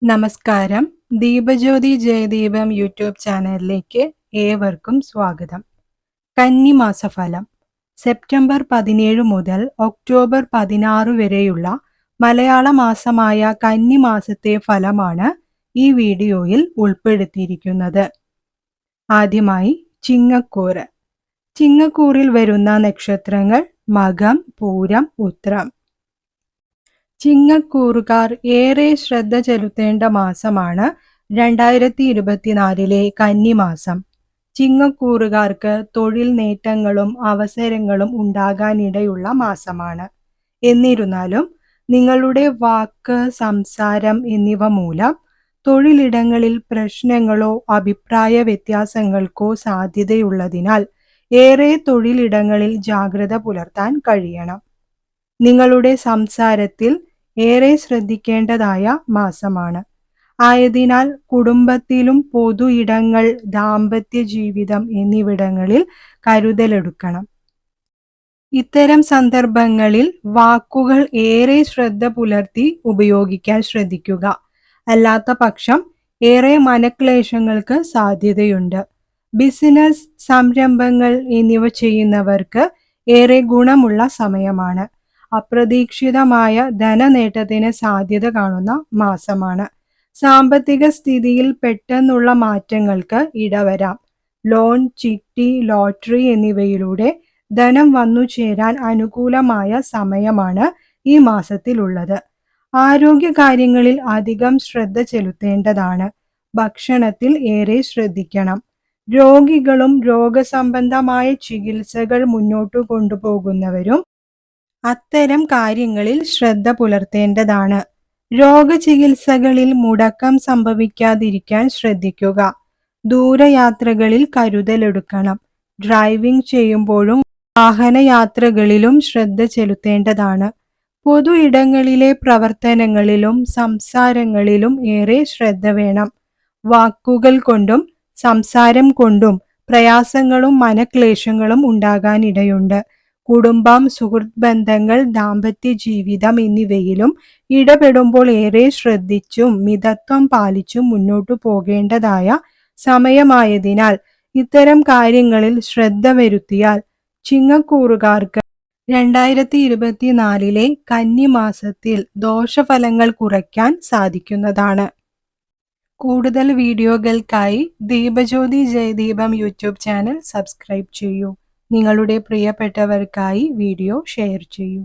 നമസ്കാരം. ദീപജ്യോതി ജയദീപം യൂട്യൂബ് ചാനലിലേക്ക് ഏവർക്കും സ്വാഗതം. കന്നിമാസഫലം. സെപ്റ്റംബർ 17 മുതൽ ഒക്ടോബർ 16 വരെയുള്ള മലയാള മാസമായ കന്നിമാസത്തെ ഫലമാണ് ഈ വീഡിയോയിൽ ഉൾപ്പെടുത്തിയിരിക്കുന്നത്. ആദ്യമായി ചിങ്ങക്കൂറ്. ചിങ്ങക്കൂറിൽ വരുന്ന നക്ഷത്രങ്ങൾ മകം, പൂരം, ഉത്രം. ചിങ്ങക്കൂറുകാർ ഏറെ ശ്രദ്ധ ചെലുത്തേണ്ട മാസമാണ് 2024 കന്നിമാസം. ചിങ്ങക്കൂറുകാർക്ക് തൊഴിൽ നേട്ടങ്ങളും അവസരങ്ങളും ഉണ്ടാകാനിടയുള്ള മാസമാണ്. എന്നിരുന്നാലും നിങ്ങളുടെ വാക്ക്, സംസാരം എന്നിവ മൂലം തൊഴിലിടങ്ങളിൽ പ്രശ്നങ്ങളോ അഭിപ്രായ വ്യത്യാസങ്ങൾക്കോ സാധ്യതയുള്ളതിനാൽ ഏറെ തൊഴിലിടങ്ങളിൽ ജാഗ്രത പുലർത്താൻ കഴിയണം. നിങ്ങളുടെ സംസാരത്തിൽ ഏറെ ശ്രദ്ധിക്കേണ്ടതായ മാസമാണ്. ആയതിനാൽ കുടുംബത്തിലും പൊതു ഇടങ്ങൾ, ദാമ്പത്യ ജീവിതം എന്നിവിടങ്ങളിൽ കരുതലെടുക്കണം. ഇത്തരം സന്ദർഭങ്ങളിൽ വാക്കുകൾ ഏറെ ശ്രദ്ധ പുലർത്തി ഉപയോഗിക്കാൻ ശ്രദ്ധിക്കുക. അല്ലാത്ത പക്ഷം ഏറെ മനക്ലേശങ്ങൾക്ക് സാധ്യതയുണ്ട്. ബിസിനസ്, സംരംഭങ്ങൾ എന്നിവ ചെയ്യുന്നവർക്ക് ഏറെ ഗുണമുള്ള സമയമാണ്. അപ്രതീക്ഷിതമായ ധനനേട്ടത്തിന് സാധ്യത കാണുന്ന മാസമാണ്. സാമ്പത്തിക സ്ഥിതിയിൽ പെട്ടെന്നുള്ള മാറ്റങ്ങൾക്ക് ഇടവരാം. ലോൺ, ചിട്ടി, ലോട്ടറി എന്നിവയിലൂടെ ധനം വന്നു ചേരാൻ അനുകൂലമായ സമയമാണ് ഈ മാസത്തിലുള്ളത്. ആരോഗ്യകാര്യങ്ങളിൽ അധികം ശ്രദ്ധ ചെലുത്തേണ്ടതാണ്. ഭക്ഷണത്തിൽ ഏറെ ശ്രദ്ധിക്കണം. രോഗികളും രോഗസംബന്ധമായ ചികിത്സകൾ മുന്നോട്ടു കൊണ്ടുപോകുന്നവരും അത്തരം കാര്യങ്ങളിൽ ശ്രദ്ധ പുലർത്തേണ്ടതാണ്. രോഗചികിത്സകളിൽ മുടക്കം സംഭവിക്കാതിരിക്കാൻ ശ്രദ്ധിക്കുക. ദൂരയാത്രകളിൽ കരുതലെടുക്കണം. ഡ്രൈവിംഗ് ചെയ്യുമ്പോഴും വാഹനയാത്രകളിലും ശ്രദ്ധ ചെലുത്തേണ്ടതാണ്. പൊതു ഇടങ്ങളിലെ പ്രവർത്തനങ്ങളിലും സംസാരങ്ങളിലും ഏറെ ശ്രദ്ധ വേണം. വാക്കുകൾ കൊണ്ടും സംസാരം കൊണ്ടും പ്രയാസങ്ങളും മനക്ലേശങ്ങളും ഉണ്ടാകാനിടയുണ്ട്. കുടുംബം, സുഹൃത്ത് ബന്ധങ്ങൾ, ദാമ്പത്യ ജീവിതം എന്നിവയിലും ഇടപെടുമ്പോൾ ഏറെ ശ്രദ്ധിച്ചും മിതത്വം പാലിച്ചും മുന്നോട്ടു പോകേണ്ടതായ സമയമായതിനാൽ ഇത്തരം കാര്യങ്ങളിൽ ശ്രദ്ധ വരുത്തിയാൽ ചിങ്ങക്കൂറുകാർക്ക് 2024 കന്നിമാസത്തിൽ ദോഷഫലങ്ങൾ കുറയ്ക്കാൻ സാധിക്കുന്നതാണ്. കൂടുതൽ വീഡിയോകൾക്കായി Deepajyothi Jayadeepam YouTube channel subscribe ചെയ്യൂ. നിങ്ങളുടെ പ്രിയപ്പെട്ടവർക്കായി വീഡിയോ ഷെയർ ചെയ്യൂ.